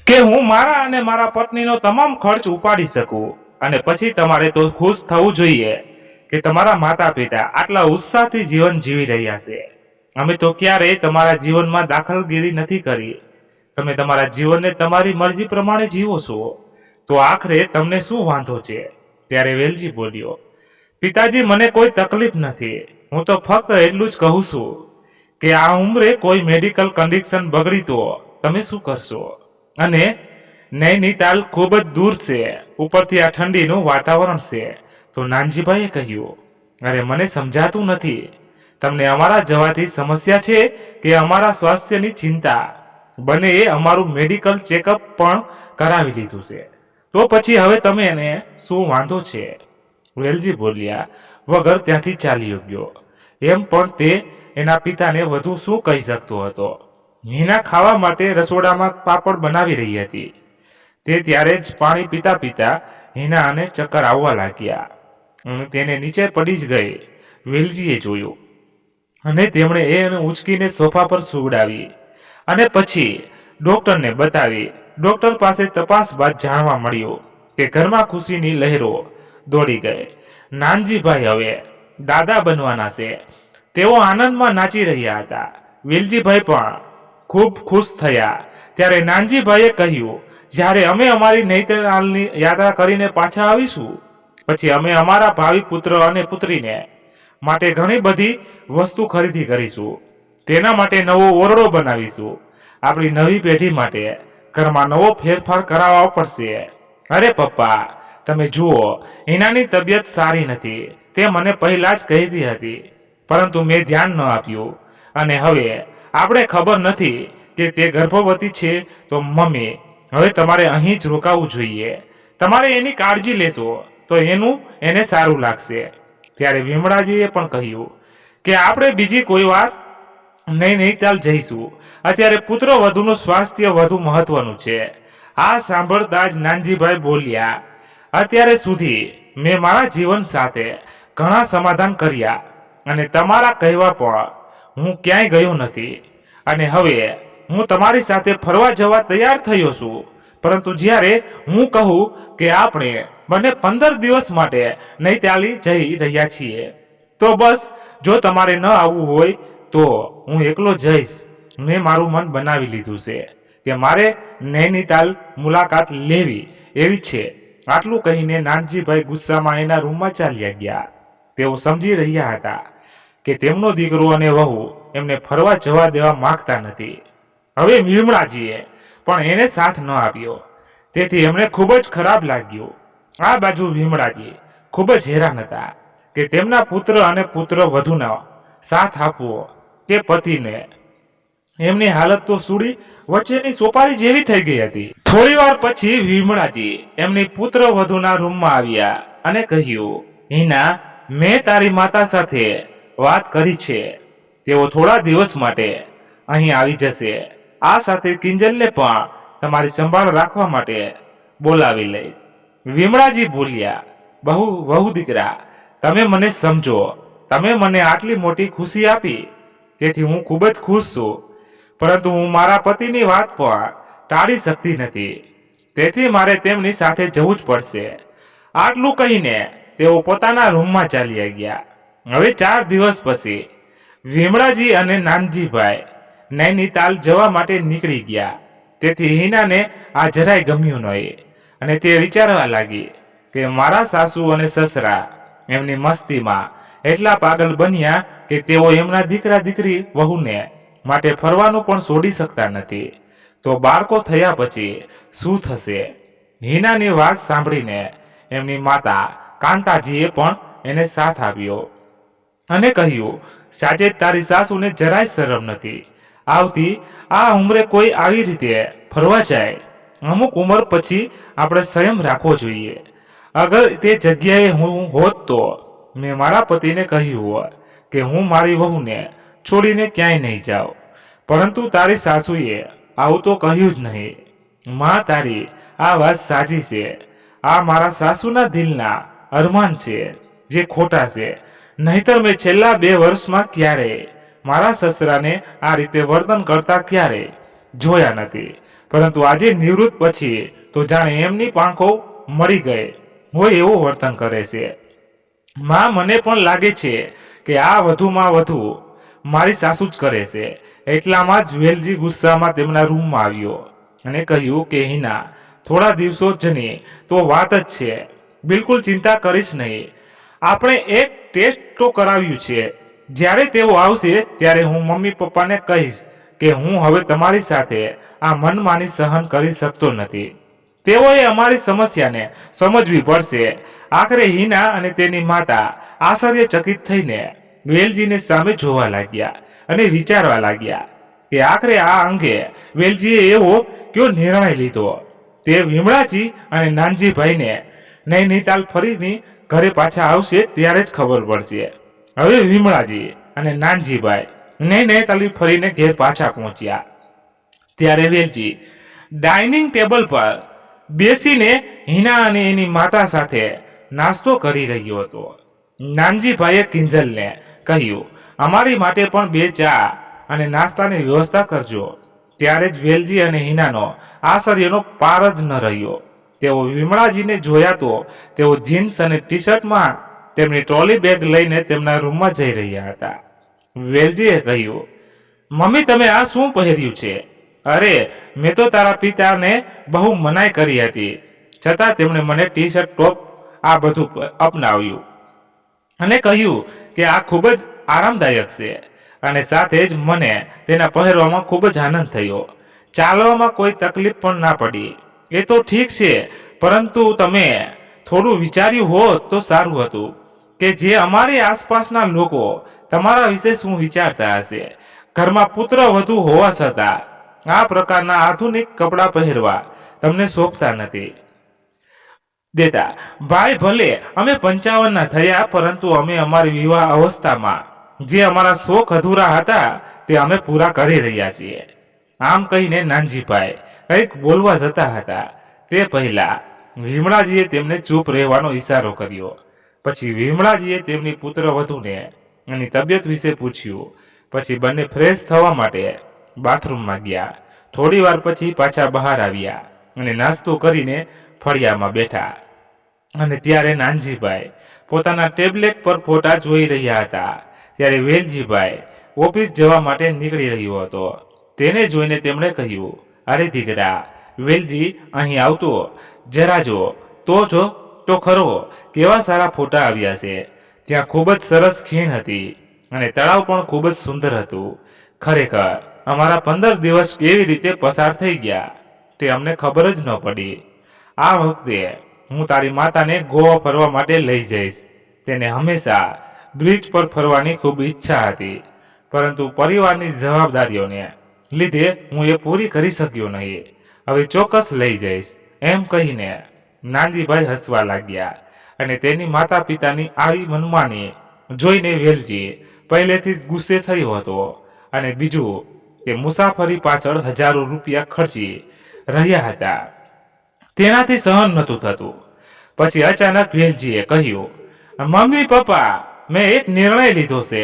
કે હું મારા અને મારા પત્નીનો તમામ ખર્ચ ઉપાડી શકું. અને પછી તમારે તો ખુશ થવું જોઈએ કે તમારા માતા પિતા આટલા ઉત્સાહથી જીવન જીવી રહ્યા છે. અમે તો ક્યારેય તમારા જીવનમાં દાખલગીરી નથી કરી. તમે તમારા જીવનને તમારી મરજી પ્રમાણે જીવો છો, તો આખરે તમને શું વાંધો છે? ત્યારે વેલજી બોલ્યો, પિતાજી, મને કોઈ તકલીફ નથી. હું તો ફક્ત એટલું જ કહું છું કે આ ઉંમરે કોઈ મેડિકલ કન્ડિશન બગડી તો તમે શું કરશો? અને નૈનીતાલ ખૂબ જ દૂર છે, ઉપરથી આ ઠંડીનું વાતાવરણ છે. તો નાનજીભાઈએ કહ્યું, અરે મને સમજાતું નથી, તમને અમારા જવાથી સમસ્યા છે કે અમારા સ્વાસ્થ્યની ચિંતા? બને એ અમારું મેડિકલ ચેકઅપ પણ કરાવી લીધું છે, તો પછી હવે તમે એને શું વાંધો છે? વેલજી બોલ્યા વગર ત્યાંથી ચાલી ગયો. એમ પણ તે એના પિતાને વધુ શું કહી શકતો હતો? હિના ખાવા માટે રસોડામાં પાપડ બનાવી રહી હતી. તે ત્યારે જ પાણી પીતા પીતા હિના અને ચક્કર આવવા લાગ્યા. તેને નીચે પડી જ ગઈ. વેલજીએ જોયું અને તેમણે એને ઉંચકીને સોફા પર સુવડાવી અને પછી ડોક્ટરને બતાવી. ડોક્ટર પાસે તપાસ બાદ જાણવા મળ્યું કે ઘરમાં ખુશીની લહેરો દોડી ગઈ. નાનજીભાઈ હવે દાદા બનવાના છે. તેઓ આનંદમાં નાચી રહ્યા હતા. વેલજીભાઈ પણ ખૂબ ખુશ થયા. ત્યારે નાનજીભાઈએ કહ્યું, જ્યારે અમે અમારી નૈનીતાલની યાત્રા કરીને પાછા આવીશું પછી અમે અમારા ભાવિ પુત્ર અને પુત્રીને માટે ઘણી બધી વસ્તુ ખરીદી કરીશું. તેના માટે નવો ઓરડો બનાવીશું. આપણી નવી પેઢી માટે ઘરમાં નવો ફેરફાર કરાવવો પડશે. અરે પપ્પા, તમે જુઓ, હિનાની તબિયત સારી નથી. તે મને પહેલા જ કહેતી હતી, પરંતુ મેં ધ્યાન ન આપ્યું. અને હવે આપણે ખબર નથી કે તે ગર્ભવતી છે. તો મમ્મી, હવે તમારે અહીં જ રોકાવું જોઈએ. તમારે એની કાળજી લેશો તો એને સારું લાગશે. ત્યારે વિમળાજીએ પણ કહ્યું કે આપણે બીજી કોઈ વાર નૈનીતાલ જઈશું. અત્યારે પુત્ર વધુનું સ્વાસ્થ્ય વધુ મહત્વનું છે. આ સાંભળતા જ નાનજીભાઈ બોલ્યા, અત્યારે સુધી મેં મારા જીવન સાથે ઘણા સમાધાન કર્યા અને તમારા કહેવા પણ હું ક્યાંય ગયો નથી. અને હવે હું તમારી સાથે ફરવા જવા તૈયાર થયો છું. પરંતુ જ્યારે હું કહું કે આપણે બંને 15 દિવસ માટે નૈનીતાલ જઈ રહ્યા છીએ તો બસ, જો તમારે ન આવવું હોય તો હું એકલો જઈશ. મેં મારું મન બનાવી લીધું છે કે મારે નૈનીતાલ મુલાકાત લેવી એવી છે. આટલું કહીને નાનજીભાઈ ગુસ્સામાં એના રૂમમાં ચાલ્યા ગયા. તેઓ સમજી રહ્યા હતા કે તેમનો દીકરો અને વહુ એમને ફરવા જવા દેવા માંગતા નથી. હવે વિમળાજીએ પણ એને સાથ ન આપ્યો, તેથી એમને ખૂબ જ ખરાબ લાગ્યું. આ બાજુ વિમળાજી ખૂબ જ હેરાન હતા કે તેમના પુત્ર અને પુત્ર વધુનો સાથ આપવો કે પતિને. એમની હાલત તો સુડી વચ્ચેની સોપારી જેવી થઈ ગઈ હતી. થોડી વાર પછી વિમળાજી એમની પુત્ર વધુના રૂમમાં આવ્યા અને કહ્યું, હિના, મેં તારી માતા સાથે વાત કરી છે. તેઓ થોડા દિવસ માટે અહીં આવી જશે. આ સાથે કિંજલને પણ તમારી સંભાળ રાખવા માટે બોલાવી લઈશ. વિમળાજી બોલ્યા, વહુ દીકરા, તમે મને સમજો. તમે મને આટલી મોટી ખુશી આપી, તેથી હું ખૂબ જ ખુશ છું. પરંતુ હું મારા પતિની વાત પણ ટાળી શકતી નથી, તેથી મારે તેમની સાથે જવું જ પડશે. આટલું કહીને તેઓ પોતાના રૂમમાં ચાલ્યા ગયા. હવે 4 દિવસ પછી વિમળાજી અને નાનજીભાઈ નૈનીતાલ જવા માટે નીકળી ગયા. તેથી હિનાને આ જરાય ગમ્યું નહીં અને તે વિચારવા લાગી કે મારા સાસુ અને સસરા એમની મસ્તીમાં એટલા પાગલ બન્યા કે તેઓ એમના દીકરા દીકરી વહુને માટે ફરવાનું પણ છોડી શકતા નથી. તો બાળકો થયા પછી શું થશે? હિનાની વાત સાંભળીને એમની માતા કાંતાજીએ પણ એને સાથ આપ્યો અને કહ્યું, સાચે તારી સાસુને જરાય શરમ નથી આવતી. આ ઉંમરે કોઈ આવી રીતે ફરવા જાય? અમુક ઉંમર પછી આપણે સંયમ રાખવો જોઈએ. અગર તે જગ્યાએ હું હોત તો મેં મારા પતિને કહ્યું હોત કે હું મારી વહુને છોડીને ક્યાંય નહીં જાઉં, પરંતુ તારી સાસુએ આવું તો કહ્યું જ નહીં. માં, તારી આ વાત સાચી છે. આ મારા સાસુના દિલના અરમાન છે જે ખોટા છે. નહીતર મેં છેલ્લા 2 વર્ષમાં ક્યારેય મારા સસરાને આ રીતે વર્તન કરતા ક્યારેય જોયા નથી. પરંતુ આજે નિવૃત્ત પછી તો જાણે એમની પાંખો મળી ગઈ હોય એવું વર્તન કરે છે. માં, મને પણ લાગે છે કે આ વધુમાં વધુ મારી સાસુ જ કરે છે. એટલામાં જ વેલજી ગુસ્સામાં તેમના રૂમમાં આવ્યો અને કહ્યું કે હિના, થોડા દિવસો જની તો વાત જ છે, બિલકુલ ચિંતા કરીશ નહીં. આપણે એક ટેસ્ટ તો કરાવ્યું છે. જ્યારે તેઓ આવશે ત્યારે હું મમ્મી પપ્પાને કહીશ કે હું હવે તમારી સાથે આ મનમાની સહન કરી શકતો નથી. તેઓએ અમારી સમસ્યાને સમજવી પડશે. આખરે હિના અને તેની માતા આશ્ચર્યચકિત થઈને વેલજીને સામે જોવા લાગ્યા અને વિચારવા લાગ્યા કે આખરે આ અંગે વેલજીએ એવો કયો નિર્ણય લીધો. તે વિમળાજી અને નાનજીભાઈને નૈનીતાલ ફરીની ઘરે પાછા આવશે ત્યારે જ ખબર પડશે. હવે વિમળાજી અને નાનજીભાઈ નૈનીતાલ ફરીને ઘેર પાછા પહોંચ્યા ત્યારે વેલજી ડાઇનિંગ ટેબલ પર બેસીને હિના અને એની માતા સાથે નાસ્તો કરી રહ્યો હતો. નાનજીભાઈએ કિંજલને કહ્યું, અમારી માટે પણ 2 ચા અને નાસ્તાની વ્યવસ્થા કરજો. ત્યારે જ વેલજી અને હિનાનો આશ્ચર્યનો પાર જ ન રહ્યો. તેઓ વિમળાજીને જોયા તો તેઓ જીન્સ અને ટી-શર્ટમાં તેમની ટ્રોલી બેગ લઈને તેમના રૂમમાં જઈ રહ્યા હતા. વેલજીએ કહ્યું, મમ્મી, તમે આ શું પહેર્યું છે? અરે, મેં તો તારા પિતાને બહુ મનાઈ કરી હતી, છતાં તેમણે મને ટી-શર્ટ ટોપ આ બધું અપનાવ્યું અને કહ્યું કે આ ખૂબ જ આરામદાયક છે અને સાથે જ મને તેના પહેરવામાં ખૂબ જ આનંદ થયો. ચાલવામાં કોઈ તકલીફ પણ ના પડી. એ તો ઠીક છે, પરંતુ તમે થોડું વિચાર્યું હોત તો સારું હતું કે જે અમારી આસપાસના લોકો તમારા વિશે શું વિચારતા હશે. ઘરમાં પુત્ર વધુ હોવા છતાં આ પ્રકારના આધુનિક કપડાં પહેરવા તમને શોભતા નથી દેતા. ભાઈ, ભલે અમે 55ના થયા, પરંતુ અમે અમારી વિવાહ અવસ્થામાં જે અમારા શોખ અધૂરા હતા તે અમે પૂરા કરી રહ્યા છીએ. આમ કહીને નાનજીભાઈ કંઈક બોલવા જતા હતા તે પહેલા વિમળાજીએ તેમને ચૂપ રહેવાનો ઈશારો કર્યો. પછી વિમળાજીએ તેમની પુત્ર વધુને એની તબિયત વિશે પૂછ્યું. પછી બંને ફ્રેશ થવા માટે બાથરૂમમાં ગયા. થોડી વાર પછી પાછા બહાર આવ્યા અને નાસ્તો કરીને ફળિયામાં બેઠા અને ત્યારે નાનજીભાઈ પોતાના ટેબ્લેટ પર ફોટા જોઈ રહ્યા હતા. ત્યારે વેલજીભાઈ ઓફિસ જવા માટે નીકળી રહ્યો હતો. તેને જોઈને તેમણે કહ્યું, અરે દીકરા વેલજી, અહીં આવતો જરા જો તો ખરો કેવા સારા ફોટા આવ્યા છે. ત્યાં ખૂબ જ સરસ ખીણ હતી અને તળાવ પણ ખૂબ જ સુંદર હતું. ખરેખર અમારા 15 દિવસ કેવી રીતે પસાર થઈ ગયા તે અમને ખબર જ ન પડી. આ વખતે હું તારી માતાને ગોવા ફરવા માટે લઈ જઈશ. તેને હંમેશા બ્રિજ પર ફરવાની ખૂબ ઈચ્છા હતી, પરંતુ પરિવારની જવાબદારીઓને લીધે હું એ પૂરી કરી શક્યો નહીં. હવે ચોક્કસ લઈ જઈશ. એમ કહીને નાનજીભાઈ હસવા લાગ્યા અને તેની માતા પિતાની આવી મનમાની જોઈને વેલજી પહેલેથી જ ગુસ્સે થયો હતો અને બીજું કે મુસાફરી પાછળ હજારો રૂપિયા ખર્ચી રહ્યા હતા. તેનાથી સહન નહોતું થતું. પછી અચાનક વેલજીએ કહ્યું, મમ્મી પપ્પા, મેં એક નિર્ણય લીધો છે.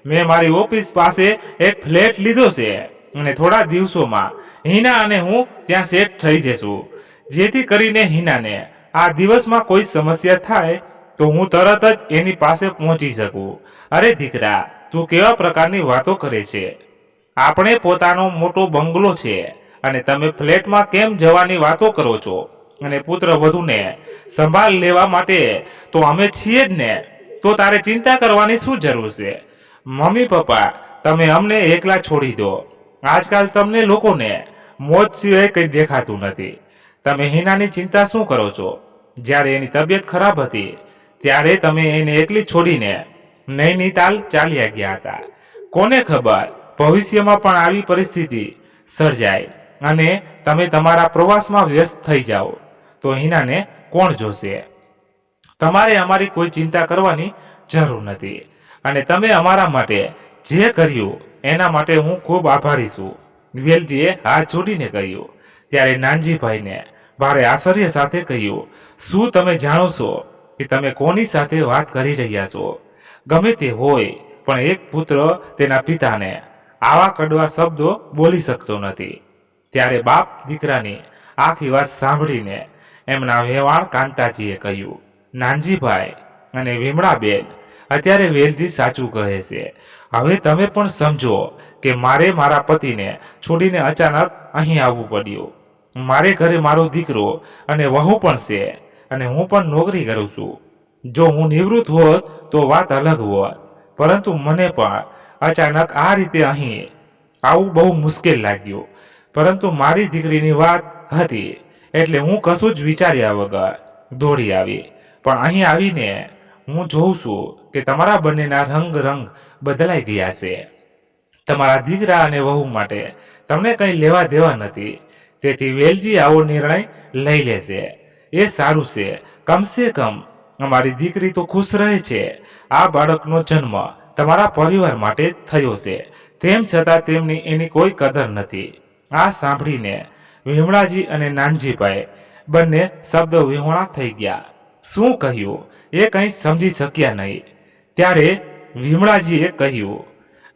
મેં મારી ઓફિસ પાસે એક ફ્લેટ લીધો છે અને થોડા દિવસોમાં હિના અને હું ત્યાં સેટ થઈ જશું, જેથી કરીને હિનાને આ દિવસમાં કોઈ સમસ્યા થાય તો હું તરત જ એની પાસે પહોંચી શકું. અરે દીકરા, તું કેવા પ્રકારની વાતો કરે છે? આપણે પોતાનો મોટો બંગલો છે અને તમે ફ્લેટમાં કેમ જવાની વાતો કરો છો? અને પુત્ર વધુને સંભાળ લેવા માટે તો અમે છીએ જ ને, તો તારે ચિંતા કરવાની શું જરૂર છે? મમ્મી પપ્પા, તમે અમને એકલા છોડી દો. આજકાલ તમને લોકોને મોજ સિવાય કંઈ દેખાતું નથી. તમે હિનાની ચિંતા શું કરો છો? જ્યારે એની તબિયત ખરાબ હતી ત્યારે તમે એને એકલી છોડીને નૈનીતાલ ચાલ્યા ગયા હતા. કોને ખબર ભવિષ્યમાં પણ આવી પરિસ્થિતિ સર્જાય અને તમે તમારા પ્રવાસમાં વ્યસ્ત થઈ જાઓ તો હિનાને કોણ જોશે? તમારે અમારી કોઈ ચિંતા કરવાની જરૂર નથી અને તમે અમારા માટે જે કર્યું એના માટે હું ખૂબ આભારી છું, વેલજીએ હાથ જોડીને કહ્યું. ત્યારે નાનજીભાઈને ભારે આશ્ચર્ય સાથે કહ્યું, શું તમે જાણો છો કે તમે કોની સાથે વાત કરી રહ્યા છો? ગમે તે હોય પણ એક પુત્ર તેના પિતાને આવા કડવા શબ્દો બોલી શકતો નથી. ત્યારે બાપ દીકરાની આખી વાત સાંભળીને એમના વેવાણ કાંતાજીએ કહ્યું, નાનજીભાઈ અને વિમળાબેન, અત્યારે વેલજી સાચું કહે છે. હવે તમે પણ સમજો કે મારે મારા પતિને છોડીને અચાનક અહીં આવવું પડ્યું. મારે ઘરે મારો દીકરો અને વહુ પણ છે અને હું પણ નોકરી કરું છું. જો હું નિવૃત્ત હોત તો વાત અલગ હોત, પરંતુ મને પણ અચાનક આ રીતે અહીં આવું બહુ મુશ્કેલ લાગ્યું. પરંતુ મારી દીકરીની વાત હતી એટલે હું કશું જ વિચાર્યા વગર દોડી આવી. પણ અહીં આવીને હું જોઉં છું કે તમારા બંનેના રંગ બદલાઈ ગયા છે. તમારા દીકરા અને વહુ માટે તમને કંઈ લેવા દેવા નથી. તેથી વેલજી આવો નિર્ણય લઈ લેશે એ સારું છે. કમસે કમ અમારી દીકરી તો ખુશ રહે છે. આ બાળકનો જન્મ તમારા પરિવાર માટે થયો છે, તેમ છતાં તેમની એની કોઈ કદર નથી. આ સાંભળીને વિમળાજી અને નાનજીભાઈ બંને શબ્દ વિહોણા થઈ ગયા. શું કહ્યું એ કંઈ સમજી શક્યા નહીં. ત્યારે વિમળાજીએ કહ્યું,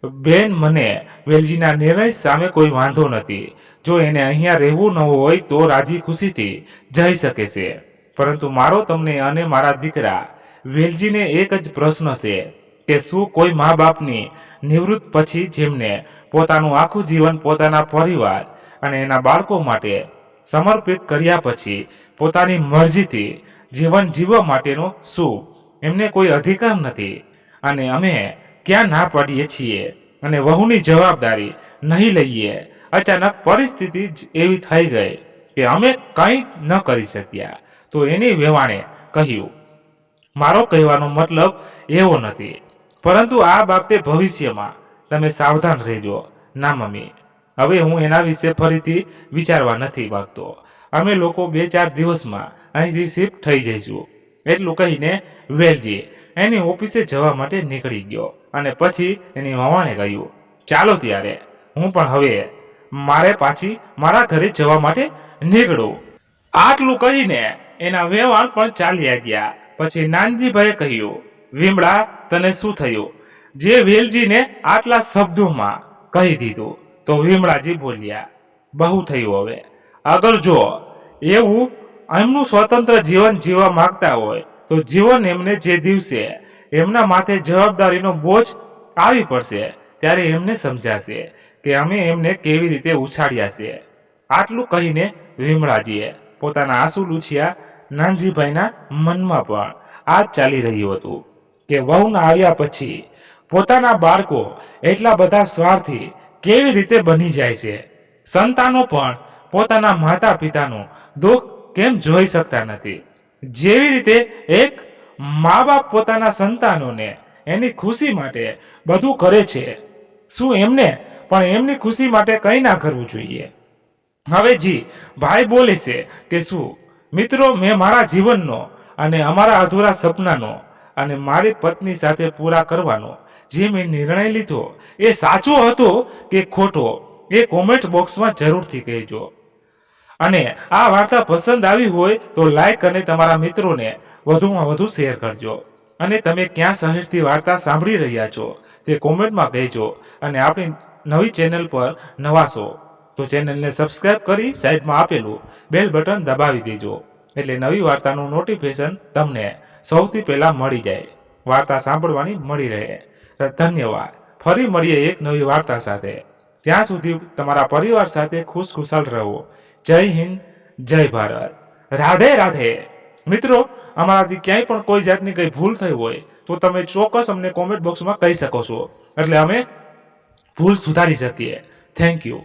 બેન, મને વેલજીના નિર્ણય સામે કોઈ વાંધો નથી. જો એને અહીંયા રહેવું ન હોય તો રાજી ખુશીથી જઈ શકે છે. પરંતુ મારો તમને અને મારા દીકરા વેલજીને એક જ પ્રશ્ન છે કે શું કોઈ મા બાપની નિવૃત્ત પછી જેમને પોતાનું આખું જીવન પોતાના પરિવાર અને એના બાળકો માટે સમર્પિત કર્યા પછી પોતાની મરજીથી જીવન જીવવા માટેનો શું એમને કોઈ અધિકાર નથી? અને અમે ક્યાં ના પાડીએ છીએ અને વહુની જવાબદારી નહીં લઈએ? અચાનક પરિસ્થિતિ જ એવી થઈ ગઈ કે અમે કંઈ ન કરી શક્યા. તો એની વેવાણે કહ્યું, મારો કહેવાનો મતલબ એવો નથી, પરંતુ આ બાબતે ભવિષ્યમાં તમે સાવધાન રહેજો. ના મમ્મી, હવે હું એના વિશે ફરીથી વિચારવા નથી માંગતો. અમે લોકો 2-4 દિવસમાં અહીંથી શિફ્ટ થઈ જઈશું. એટલું કહીને વેલજી એની ઓફિસે જવા માટે નીકળી ગયો અને પછી એની મામાને કહ્યું, ચાલો ત્યારે હું પણ હવે મારે પાછી મારા ઘરે જવા માટે નીકળું. આટલું કહીને એના વેવાણ પણ ચાલ્યા ગયા. પછી નાનજીભાઈએ કહ્યું, વિમળા, તને શું થયું જે વેલજીને આટલા શબ્દોમાં કહી દીધું? તો વિમળાજી બોલ્યા, બહુ થયું. હવે અગર જો એવું એમનું સ્વતંત્ર જીવન જીવવા માંગતા હોય તો જીવન એમને જે દિવસે એમના માથે જવાબદારીનો બોજ આવી પડશે ત્યારે એમને સમજાશે કે અમે એમને કેવી રીતે ઉછાળ્યા છે. આટલું કહીને વિમળાજીએ પોતાના આંસુ લૂછ્યા. નાનજીભાઈના મનમાં પણ આ જ ચાલી રહ્યું હતું કે વહુના આવ્યા પછી પોતાના બાળકો એટલા બધા સ્વાર્થી કેવી રીતે બની જાય છે. સંતાનો પણ પોતાના માતા પિતાનું દુઃખ કેમ જોઈ શકતા નથી? જેવી રીતે એક મા બાપ પોતાના સંતાનોને એની ખુશી માટે બધું કરે છે, શું એમને પણ એમની ખુશી માટે કંઈ ના કરવું જોઈએ? હવે જી ભાઈ બોલે છે કે શું મિત્રો, મેં મારા જીવનનો અને અમારા અધૂરા સપનાનો અને મારી પત્ની સાથે પૂરા કરવાનો જે મેં નિર્ણય લીધો એ સાચો હતો કે ખોટો એ કોમેન્ટ બોક્સમાં જરૂરથી કહેજો. અને આ વાર્તા પસંદ આવી હોય તો લાઈક અને તમારા મિત્રોને વધુમાં વધુ શેર કરજો. અને તમે ક્યાં શહેરથી વાર્તા સાંભળી રહ્યા છો તે કોમેન્ટમાં કહેજો. અને આપણી નવી ચેનલ પર નવા છો તો ચેનલને સબસ્ક્રાઇબ કરી સાઈડમાં આપેલું બેલ બટન દબાવી દેજો, એટલે નવી વાર્તાનું નોટિફિકેશન તમને સૌથી પહેલા મળી જાય, વાર્તા સાંભળવાની મળી રહે. ધન્યવાદ. ફરી મળીએ એક નવી વાર્તા સાથે. ત્યાં સુધી તમારા પરિવાર સાથે ખુશખુશાલ રહો. જય હિન્દ, જય ભારત, રાધે રાધે. મિત્રો, અમારાથી ક્યાંય પણ કોઈ જાતની કંઈ ભૂલ થઈ હોય તો તમે ચોક્કસ અમને કોમેન્ટ બોક્સમાં કહી શકો છો, એટલે અમે ભૂલ સુધારી શકીએ. Thank you.